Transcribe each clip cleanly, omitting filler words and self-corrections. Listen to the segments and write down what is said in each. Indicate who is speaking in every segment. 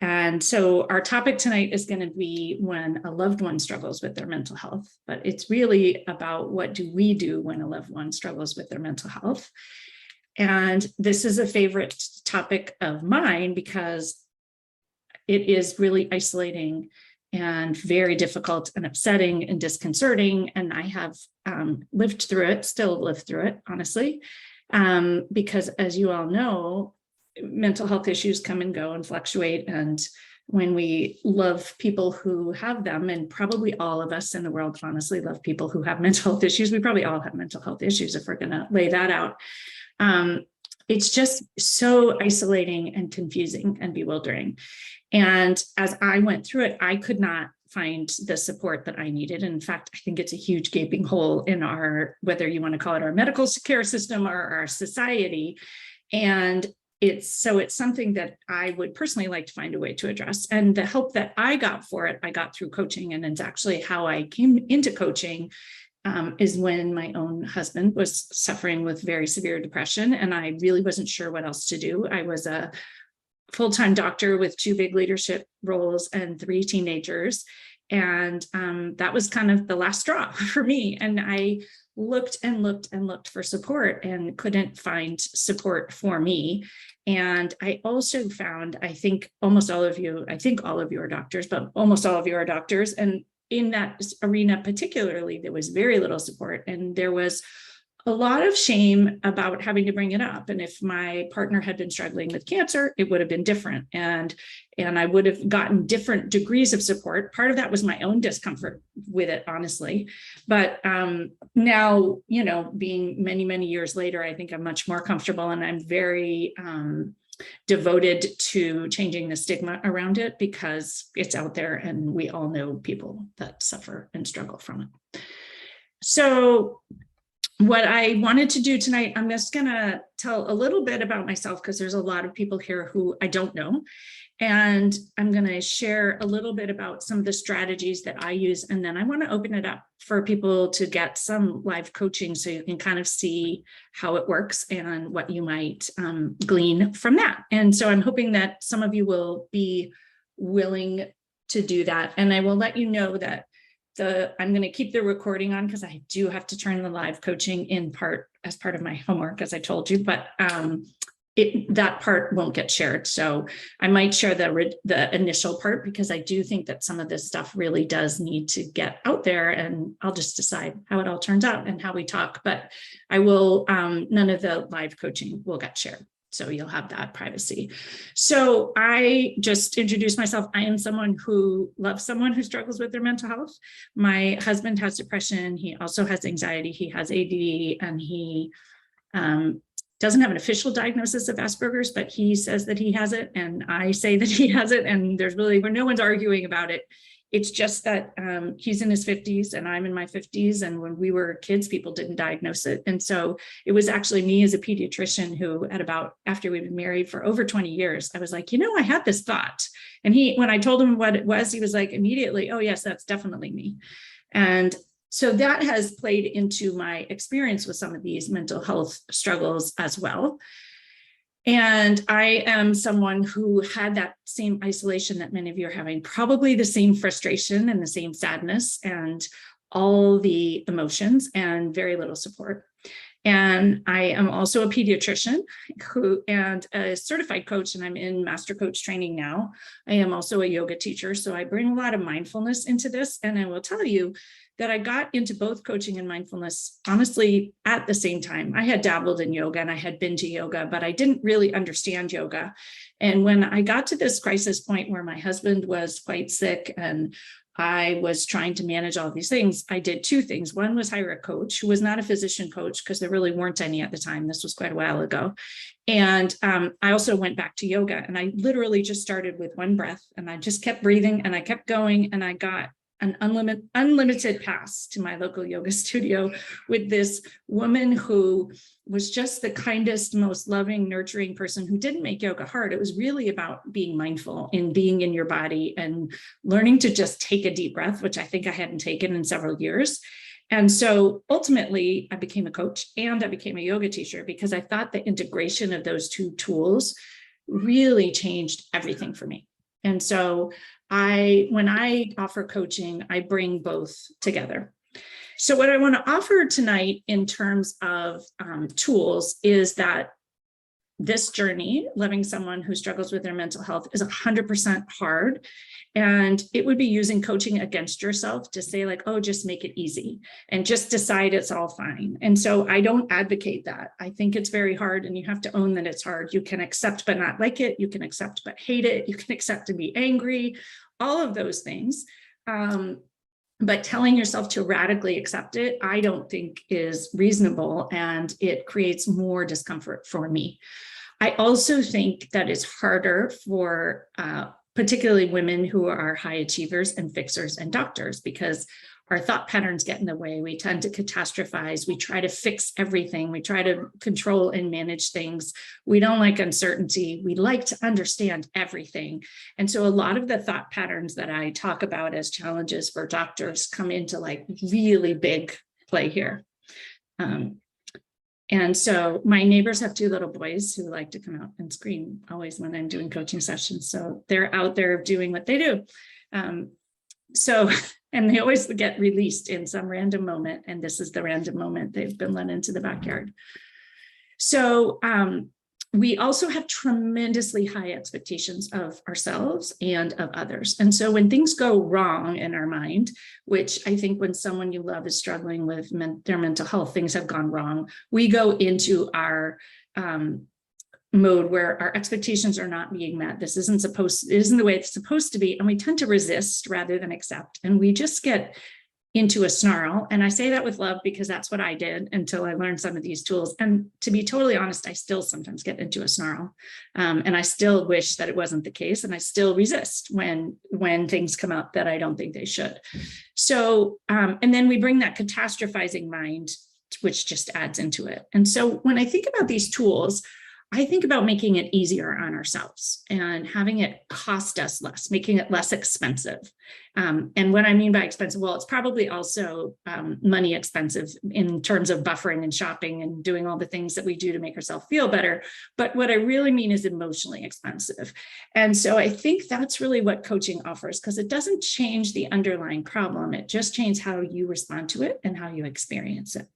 Speaker 1: And so our topic tonight is going to be when a loved one struggles with their mental health, but it's really about what do we do when a loved one struggles with their mental health. And this is a favorite topic of mine because it is really isolating and very difficult and upsetting and disconcerting. And I have lived through it, still live through it, honestly, because as you all know, mental health issues come and go and fluctuate. And when we love people who have them, and probably all of us in the world honestly love people who have mental health issues, we probably all have mental health issues if we're going to lay that out. It's just so isolating and confusing and bewildering. And as I went through it, I could not find the support that I needed. And in fact, I think it's a huge gaping hole in our, whether you want to call it our medical care system or our society. And it's something that I would personally like to find a way to address. And the help that I got for it, I got through coaching. And it's actually how I came into coaching is when my own husband was suffering with very severe depression. And I really wasn't sure what else to do. I was a full-time doctor with 2 big leadership roles and 3 teenagers. And that was kind of the last straw for me. And I looked and looked and looked for support and couldn't find support for me. And I also found, I think all of you are doctors, but almost all of you are doctors. And in that arena particularly, there was very little support. And there was a lot of shame about having to bring it up. And if my partner had been struggling with cancer, it would have been different. And I would have gotten different degrees of support. Part of that was my own discomfort with it, honestly. But now, being many, many years later, I think I'm much more comfortable, and I'm very devoted to changing the stigma around it because it's out there and we all know people that suffer and struggle from it. So what I wanted to do tonight, I'm just going to tell a little bit about myself because there's a lot of people here who I don't know. And I'm going to share a little bit about some of the strategies that I use. And then I want to open it up for people to get some live coaching so you can kind of see how it works and what you might glean from that. And so I'm hoping that some of you will be willing to do that. And I will let you know that I'm going to keep the recording on because I do have to turn the live coaching in part as part of my homework, as I told you, but that part won't get shared. So I might share the initial part because I do think that some of this stuff really does need to get out there, and I'll just decide how it all turns out and how we talk, but I will, none of the live coaching will get shared. So you'll have that privacy. So I just introduced myself. I am someone who loves someone who struggles with their mental health. My husband has depression. He also has anxiety. He has ADD, and he doesn't have an official diagnosis of Asperger's, but he says that he has it. And I say that he has it. And there's really, where no one's arguing about it. It's just that he's in his 50s and I'm in my 50s. And when we were kids, people didn't diagnose it. And so it was actually me as a pediatrician who after we'd been married for over 20 years, I was like, I had this thought. And when I told him what it was, he was like immediately, oh yes, that's definitely me. And so that has played into my experience with some of these mental health struggles as well. And I am someone who had that same isolation that many of you are having, probably the same frustration and the same sadness and all the emotions and very little support. And I am also a pediatrician and a certified coach, and I'm in master coach training now. I am also a yoga teacher, so I bring a lot of mindfulness into this. And I will tell you that I got into both coaching and mindfulness, honestly, at the same time. I had dabbled in yoga and I had been to yoga, but I didn't really understand yoga. And when I got to this crisis point where my husband was quite sick and I was trying to manage all these things, I did 2 things. One was hire a coach who was not a physician coach because there really weren't any at the time. This was quite a while ago. And I also went back to yoga, and I literally just started with 1 breath, and I just kept breathing and I kept going, and I got an unlimited pass to my local yoga studio with this woman who was just the kindest, most loving, nurturing person who didn't make yoga hard. It was really about being mindful in being in your body and learning to just take a deep breath, which I think I hadn't taken in several years. And so ultimately I became a coach and I became a yoga teacher because I thought the integration of those 2 tools really changed everything for me. And so when I offer coaching, I bring both together. So what I want to offer tonight in terms of tools is that this journey, loving someone who struggles with their mental health, is 100% hard. And it would be using coaching against yourself to say like, oh, just make it easy and just decide it's all fine. And so I don't advocate that. I think it's very hard and you have to own that it's hard. You can accept but not like it. You can accept but hate it. You can accept to be angry, all of those things. But telling yourself to radically accept it, I don't think is reasonable, and it creates more discomfort for me. I also think that it's harder for particularly women who are high achievers and fixers and doctors, because our thought patterns get in the way. We tend to catastrophize. We try to fix everything. We try to control and manage things. We don't like uncertainty. We like to understand everything. And so a lot of the thought patterns that I talk about as challenges for doctors come into like really big play here. And so my neighbors have 2 little boys who like to come out and scream always when I'm doing coaching sessions. So they're out there doing what they do. And they always get released in some random moment. And this is the random moment. They've been let into the backyard. So we also have tremendously high expectations of ourselves and of others. And so when things go wrong in our mind, which I think when someone you love is struggling with their mental health, things have gone wrong, we go into our mode where our expectations are not being met. This isn't the way it's supposed to be. And we tend to resist rather than accept. And we just get into a snarl. And I say that with love because that's what I did until I learned some of these tools. And to be totally honest, I still sometimes get into a snarl. And I still wish that it wasn't the case. And I still resist when things come up that I don't think they should. So, and then we bring that catastrophizing mind, which just adds into it. And so when I think about these tools, I think about making it easier on ourselves and having it cost us less, making it less expensive. And what I mean by expensive, well, it's probably also money expensive in terms of buffering and shopping and doing all the things that we do to make ourselves feel better. But what I really mean is emotionally expensive. And so I think that's really what coaching offers, because it doesn't change the underlying problem. It just changes how you respond to it and how you experience it.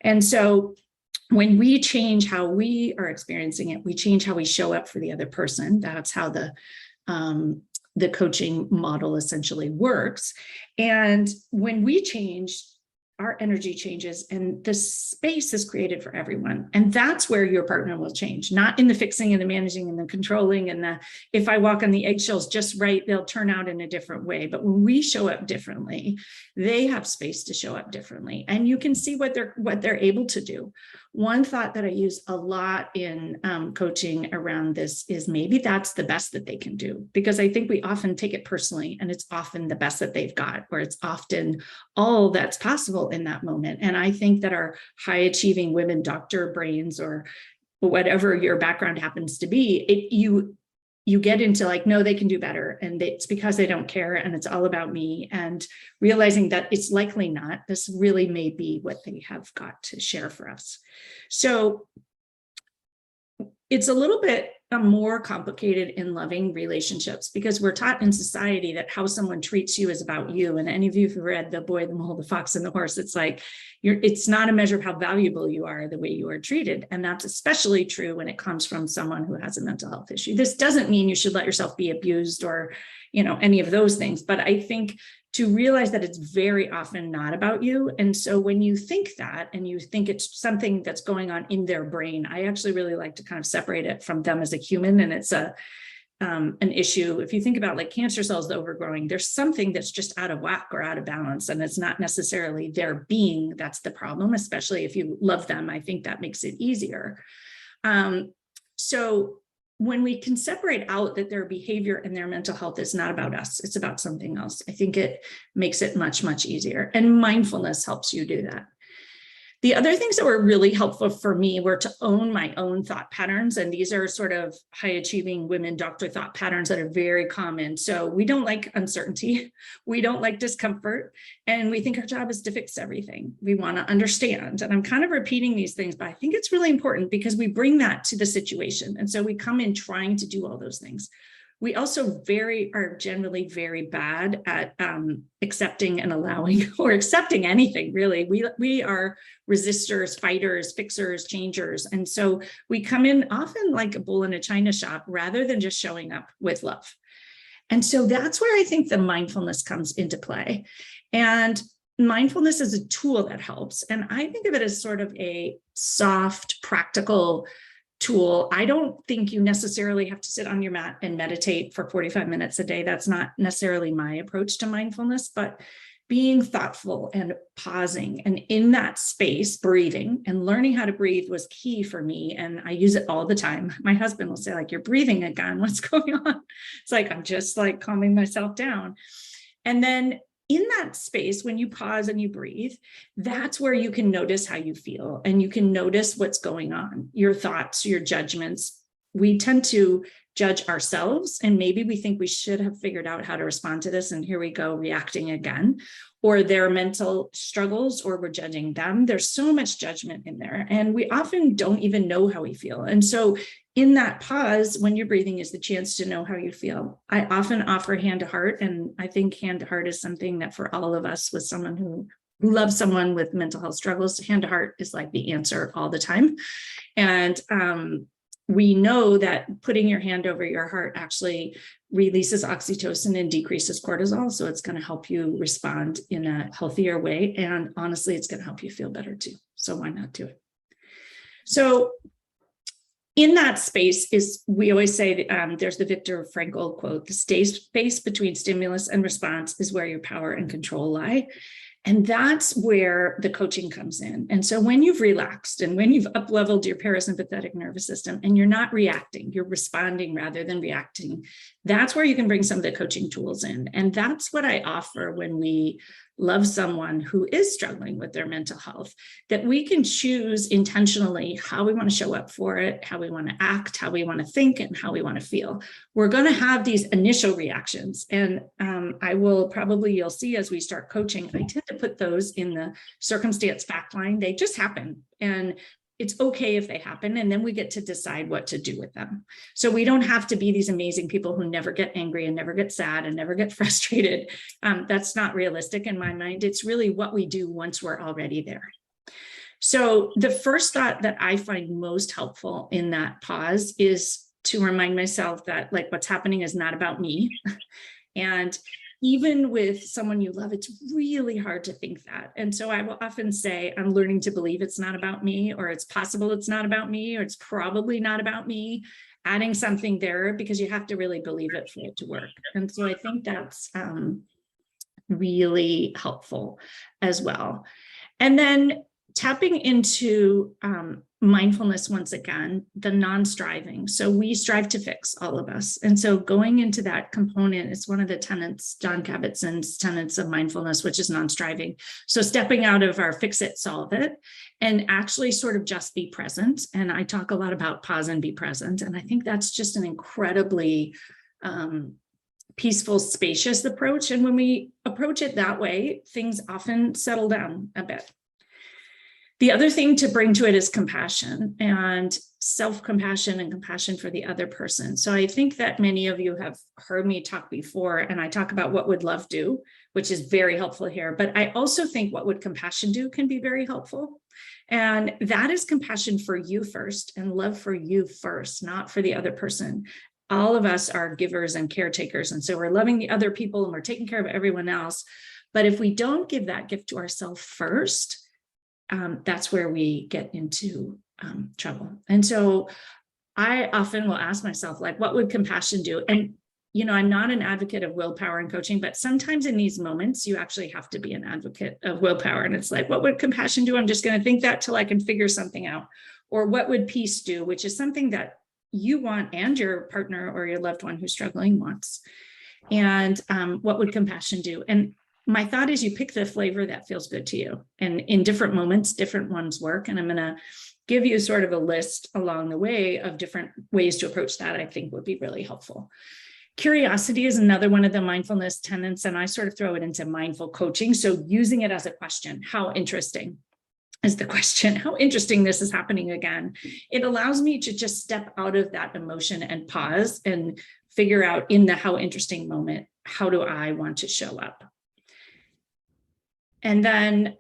Speaker 1: And so when we change how we are experiencing it, we change how we show up for the other person. That's how the coaching model essentially works. And when we change, our energy changes and the space is created for everyone. And that's where your partner will change, not in the fixing and the managing and the controlling and the, if I walk on the eggshells just right, they'll turn out in a different way. But when we show up differently, they have space to show up differently. And you can see what they're able to do. One thought that I use a lot in coaching around this is maybe that's the best that they can do, because I think we often take it personally and it's often the best that they've got, or it's often all that's possible in that moment. And I think that our high achieving women doctor brains, or whatever your background happens to be, you get into like, no, they can do better. And it's because they don't care. And it's all about me. And realizing that it's likely not, this really may be what they have got to share for us. So it's a little bit more complicated in loving relationships, because we're taught in society that how someone treats you is about you. And any of you who've read The Boy, the Mole, the Fox, and the Horse, it's like, it's not a measure of how valuable you are, the way you are treated. And that's especially true when it comes from someone who has a mental health issue. This doesn't mean you should let yourself be abused or, any of those things. But I think to realize that it's very often not about you. And so when you think that, and you think it's something that's going on in their brain, I actually really like to kind of separate it from them as a human. And it's an issue. If you think about like cancer cells overgrowing, there's something that's just out of whack or out of balance. And it's not necessarily their being that's the problem, especially if you love them. I think that makes it easier. So when we can separate out that their behavior and their mental health is not about us, it's about something else, I think it makes it much, much easier. And mindfulness helps you do that. The other things that were really helpful for me were to own my own thought patterns. And these are sort of high achieving women doctor thought patterns that are very common. So we don't like uncertainty. We don't like discomfort. And we think our job is to fix everything. We want to understand. And I'm kind of repeating these things, but I think it's really important because we bring that to the situation. And so we come in trying to do all those things. we also are generally very bad at accepting and allowing or accepting anything, really. We are resistors, fighters, fixers, changers. And so we come in often like a bull in a china shop rather than just showing up with love. And so that's where I think the mindfulness comes into play. And mindfulness is a tool that helps. And I think of it as sort of a soft, practical tool. I don't think you necessarily have to sit on your mat and meditate for 45 minutes a day. That's not necessarily my approach to mindfulness, but being thoughtful and pausing and in that space, breathing and learning how to breathe was key for me. And I use it all the time. My husband will say, like, you're breathing again. What's going on? It's like, I'm just like calming myself down. And then in that space, when you pause and you breathe, that's where you can notice how you feel and you can notice what's going on, your thoughts, your judgments. We tend to judge ourselves, and maybe we think we should have figured out how to respond to this, and here we go reacting again, or their mental struggles, or we're judging them. There's so much judgment in there, and we often don't even know how we feel. And so in that pause, when you're breathing, is the chance to know how you feel. I often offer hand to heart, and I think hand to heart is something that for all of us, with someone who loves someone with mental health struggles, hand to heart is like the answer all the time. And we know that putting your hand over your heart actually releases oxytocin and decreases cortisol. So it's going to help you respond in a healthier way. And honestly, it's going to help you feel better too. So why not do it? So in that space is, we always say, there's the Viktor Frankl quote, the space between stimulus and response is where your power and control lie. And that's where the coaching comes in. And so when you've relaxed and when you've up-leveled your parasympathetic nervous system and you're not reacting, you're responding rather than reacting, that's where you can bring some of the coaching tools in. And that's what I offer when we love someone who is struggling with their mental health, that we can choose intentionally how we want to show up for it, how we want to act, how we want to think, and how we want to feel. We're going to have these initial reactions. And you'll see as we start coaching, I tend to put those in the circumstance fact line. They just happen. And it's okay if they happen, and then we get to decide what to do with them. So we don't have to be these amazing people who never get angry and never get sad and never get frustrated. That's not realistic in my mind. It's really what we do once we're already there. So the first thought that I find most helpful in that pause is to remind myself that, like, what's happening is not about me. And even with someone you love, it's really hard to think that. And so I will often say, I'm learning to believe it's not about me, or it's possible it's not about me, or it's probably not about me, adding something there, because you have to really believe it for it to work. And so I think that's really helpful as well. And then tapping into mindfulness once again, the non-striving. So we strive to fix, all of us. And so going into that component is one of the tenets, John Kabat-Zinn's tenets of mindfulness, which is non-striving. So stepping out of our fix it, solve it, and actually sort of just be present. And I talk a lot about pause and be present. And I think that's just an incredibly peaceful, spacious approach. And when we approach it that way, things often settle down a bit. The other thing to bring to it is compassion, and self-compassion and compassion for the other person. So I think that many of you have heard me talk before, and I talk about what would love do, which is very helpful here. But I also think what would compassion do can be very helpful. And that is compassion for you first and love for you first, not for the other person. All of us are givers and caretakers. And so we're loving the other people and we're taking care of everyone else. But if we don't give that gift to ourselves first, that's where we get into trouble. And so I often will ask myself, like, what would compassion do? And, you know, I'm not an advocate of willpower in coaching, but sometimes in these moments, you actually have to be an advocate of willpower. And it's like, what would compassion do? I'm just going to think that till I can figure something out. Or what would peace do? Which is something that you want and your partner or your loved one who's struggling wants. And what would compassion do? And my thought is you pick the flavor that feels good to you. And in different moments, different ones work. And I'm going to give you sort of a list along the way of different ways to approach that I think would be really helpful. Curiosity is another one of the mindfulness tenets, and I sort of throw it into mindful coaching. So using it as a question, how interesting is the question, how interesting this is happening again. It allows me to just step out of that emotion and pause and figure out in the how interesting moment, how do I want to show up? And then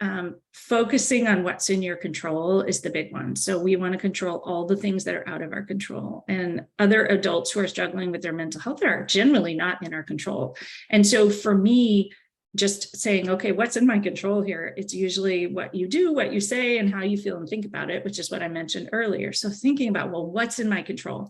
Speaker 1: focusing on what's in your control is the big one. So we want to control all the things that are out of our control. And other adults who are struggling with their mental health are generally not in our control. And so for me, just saying, okay, what's in my control here? It's usually what you do, what you say, and how you feel and think about it, which is what I mentioned earlier. So thinking about, well, what's in my control?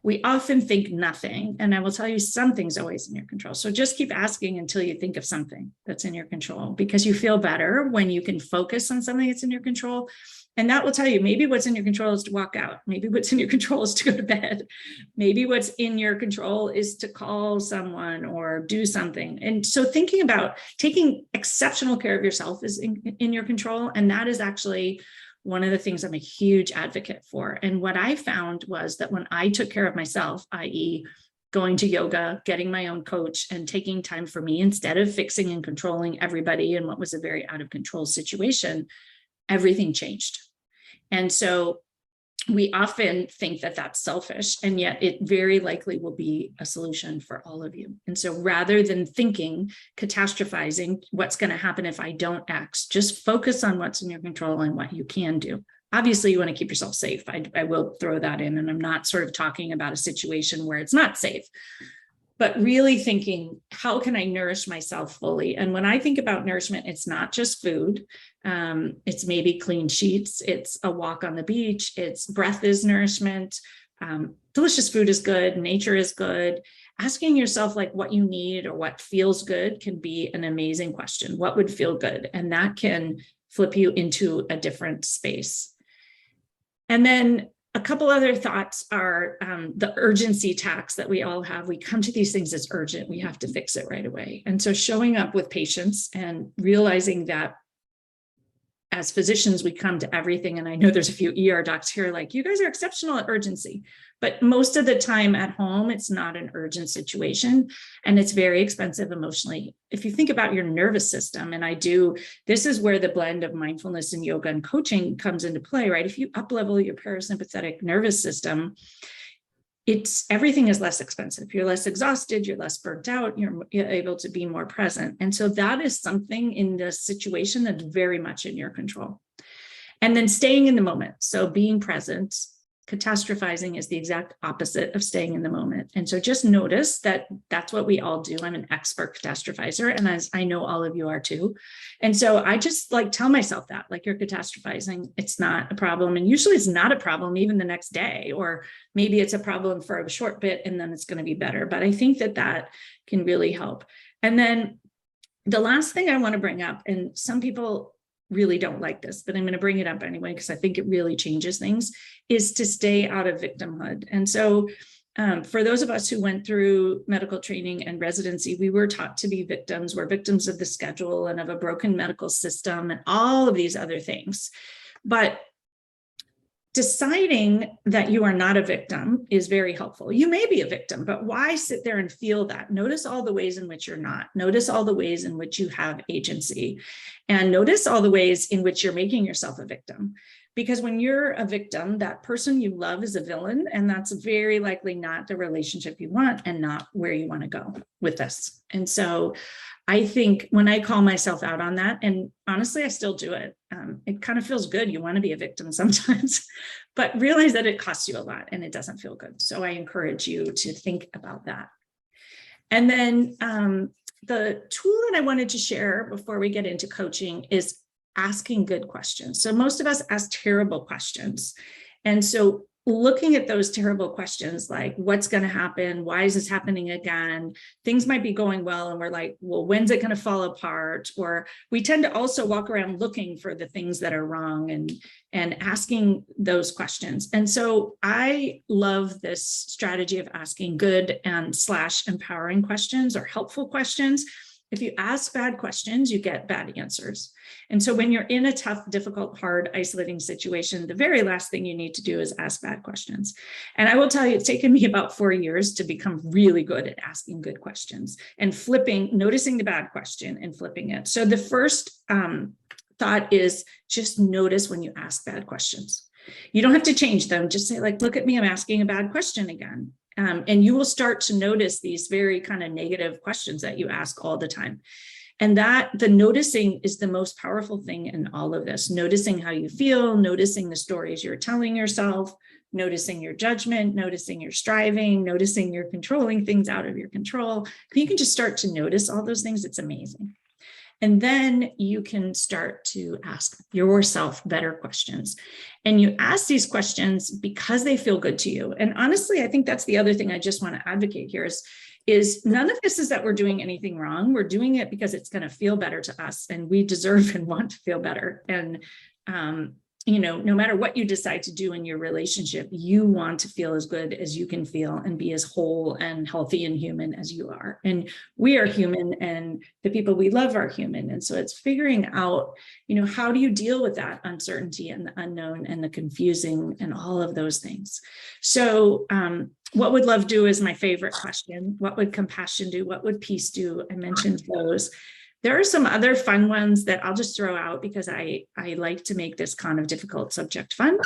Speaker 1: We often think nothing, and I will tell you something's always in your control. So just keep asking until you think of something that's in your control, because you feel better when you can focus on something that's in your control. And that will tell you, maybe what's in your control is to walk out. Maybe what's in your control is to go to bed. Maybe what's in your control is to call someone or do something. And so thinking about taking exceptional care of yourself is in your control. And that is actually one of the things I'm a huge advocate for. And what I found was that when I took care of myself, i.e., going to yoga, getting my own coach, and taking time for me instead of fixing and controlling everybody in what was a very out of control situation, everything changed. And so we often think that that's selfish, and yet it very likely will be a solution for all of you. And so rather than thinking, catastrophizing, what's going to happen if I don't act, just focus on what's in your control and what you can do. Obviously, you want to keep yourself safe. I will throw that in, and I'm not sort of talking about a situation where it's not safe, but really thinking, how can I nourish myself fully? And when I think about nourishment, it's not just food. It's maybe clean sheets. It's a walk on the beach. It's breath is nourishment. Delicious food is good. Nature is good. Asking yourself like what you need or what feels good can be an amazing question. What would feel good? And that can flip you into a different space. And then a couple other thoughts are the urgency tax that we all have. We come to these things as urgent. We have to fix it right away. And so showing up with patience and realizing that as physicians, we come to everything. And I know there's a few ER docs here like, you guys are exceptional at urgency. But most of the time at home, it's not an urgent situation. And it's very expensive emotionally. If you think about your nervous system, and this is where the blend of mindfulness and yoga and coaching comes into play, right? If you up-level your parasympathetic nervous system, everything is less expensive. You're less exhausted, you're less burnt out, you're able to be more present. And so that is something in this situation that's very much in your control. And then staying in the moment. So being present. Catastrophizing is the exact opposite of staying in the moment. And so just notice that that's what we all do. I'm an expert catastrophizer, and as I know all of you are too. And so I just tell myself that, you're catastrophizing, it's not a problem. And usually it's not a problem even the next day, or maybe it's a problem for a short bit and then it's going to be better. But I think that can really help. And then the last thing I want to bring up, and some people really don't like this, but I'm going to bring it up anyway, because I think it really changes things, is to stay out of victimhood. And so for those of us who went through medical training and residency, we were taught to be victims. We're victims of the schedule and of a broken medical system and all of these other things. But deciding that you are not a victim is very helpful. You may be a victim, but why sit there and feel that? Notice all the ways in which you're not. Notice all the ways in which you have agency. And notice all the ways in which you're making yourself a victim. Because when you're a victim, that person you love is a villain, and that's very likely not the relationship you want and not where you want to go with this. And so I think when I call myself out on that, and honestly, I still do it, it kind of feels good. You want to be a victim sometimes, but realize that it costs you a lot and it doesn't feel good. So I encourage you to think about that. And then the tool that I wanted to share before we get into coaching is asking good questions. So most of us ask terrible questions. And so looking at those terrible questions, like what's going to happen? Why is this happening again? Things might be going well, and we're like, well, when's it going to fall apart? Or we tend to also walk around looking for the things that are wrong and asking those questions. And so I love this strategy of asking good and / empowering questions or helpful questions. If you ask bad questions, you get bad answers. And so when you're in a tough, difficult, hard, isolating situation, the very last thing you need to do is ask bad questions. And I will tell you, it's taken me about 4 years to become really good at asking good questions and noticing the bad question and flipping it. So the first thought is just notice when you ask bad questions. You don't have to change them. Just say, look at me, I'm asking a bad question again. And you will start to notice these very kind of negative questions that you ask all the time. And that the noticing is the most powerful thing in all of this. Noticing how you feel, noticing the stories you're telling yourself, noticing your judgment, noticing your striving, noticing you're controlling things out of your control. If you can just start to notice all those things, it's amazing. And then you can start to ask yourself better questions. And you ask these questions because they feel good to you. And honestly, I think that's the other thing I just want to advocate here is none of this is that we're doing anything wrong. We're doing it because it's going to feel better to us, and we deserve and want to feel better. And no matter what you decide to do in your relationship, you want to feel as good as you can feel and be as whole and healthy and human as you are. And we are human, and the people we love are human. And so it's figuring out, how do you deal with that uncertainty and the unknown and the confusing and all of those things. So what would love do is my favorite question. What would compassion do? What would peace do? I mentioned those. There are some other fun ones that I'll just throw out because I like to make this kind of difficult subject fun.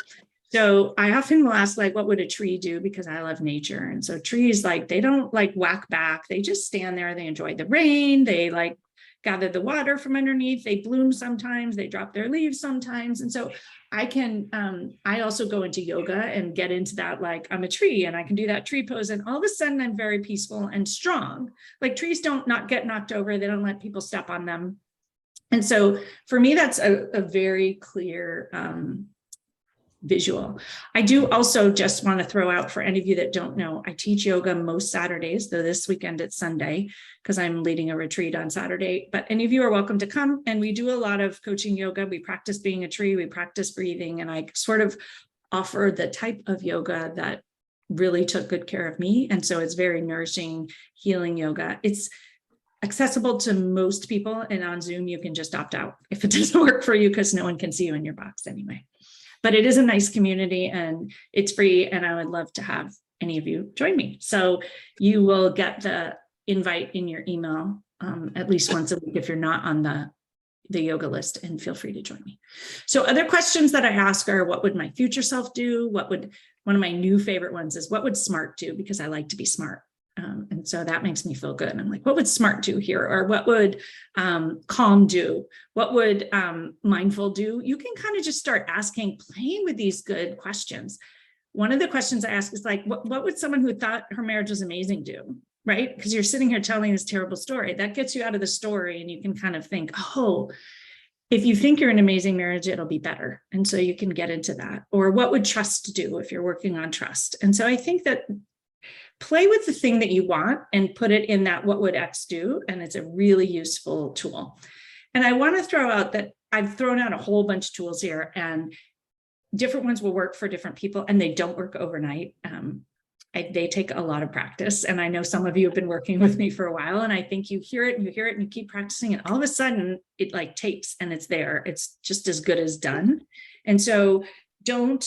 Speaker 1: So I often will ask, what would a tree do? Because I love nature. And so trees, they don't whack back. They just stand there. They enjoy the rain. They gather the water from underneath. They bloom sometimes. They drop their leaves sometimes. And so I also go into yoga and get into that, I'm a tree and I can do that tree pose. And all of a sudden I'm very peaceful and strong. Trees don't get knocked over. They don't let people step on them. And so for me, that's a very clear visual. I do also just want to throw out for any of you that don't know, I teach yoga most Saturdays, though this weekend it's Sunday because I'm leading a retreat on Saturday, but any of you are welcome to come. And we do a lot of coaching yoga. We practice being a tree, we practice breathing, and I sort of offer the type of yoga that really took good care of me. And so it's very nourishing, healing yoga. It's accessible to most people, and on Zoom, you can just opt out if it doesn't work for you because no one can see you in your box anyway. But it is a nice community and it's free, and I would love to have any of you join me. So you will get the invite in your email at least once a week if you're not on the yoga list, and feel free to join me. So other questions that I ask are, what would my future self do? One of my new favorite ones is, what would smart do? Because I like to be smart. And so that makes me feel good. And I'm like, what would smart do here? Or what would calm do? What would mindful do? You can kind of just start playing with these good questions. One of the questions I ask is what would someone who thought her marriage was amazing do? Right? Because you're sitting here telling this terrible story. That gets you out of the story, and you can kind of think, if you think you're an amazing marriage, it'll be better. And so you can get into that. Or what would trust do if you're working on trust? And so I think that play with the thing that you want and put it in that what would X do? And it's a really useful tool. And I want to throw out that I've thrown out a whole bunch of tools here, and different ones will work for different people, and they don't work overnight. They take a lot of practice. And I know some of you have been working with me for a while, and I think you hear it and you keep practicing, and all of a sudden it takes and it's there. It's just as good as done. And so don't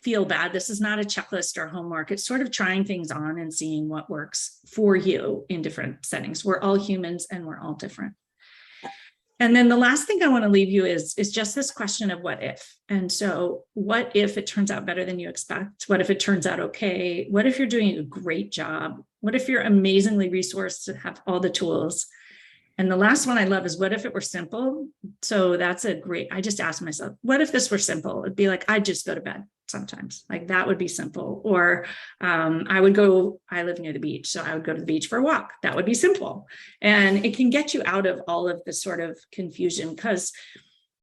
Speaker 1: feel bad. This is not a checklist or homework. It's sort of trying things on and seeing what works for you in different settings. We're all humans and we're all different. And then the last thing I want to leave you is just this question of what if. And so what if it turns out better than you expect? What if it turns out okay? What if you're doing a great job? What if you're amazingly resourced to have all the tools? And the last one I love is, what if it were simple? So that's I just asked myself, what if this were simple? It'd be I'd just go to bed sometimes. That would be simple. Or I live near the beach, so I would go to the beach for a walk. That would be simple. And it can get you out of all of this sort of confusion, because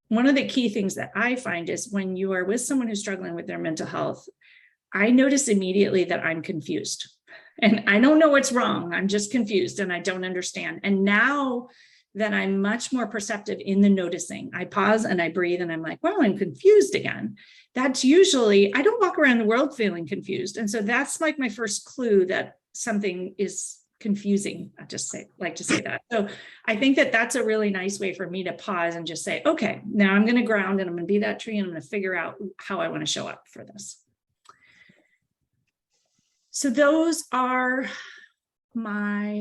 Speaker 1: one of the key things that I find is when you are with someone who's struggling with their mental health, I notice immediately that I'm confused. And I don't know what's wrong. I'm just confused and I don't understand. And now that I'm much more perceptive in the noticing, I pause and I breathe and I'm like, well, I'm confused again. That's usually, I don't walk around the world feeling confused. And so that's my first clue that something is confusing. Like to say that. So I think that that's a really nice way for me to pause and just say, okay, now I'm going to ground and I'm going to be that tree and I'm going to figure out how I want to show up for this. So those are my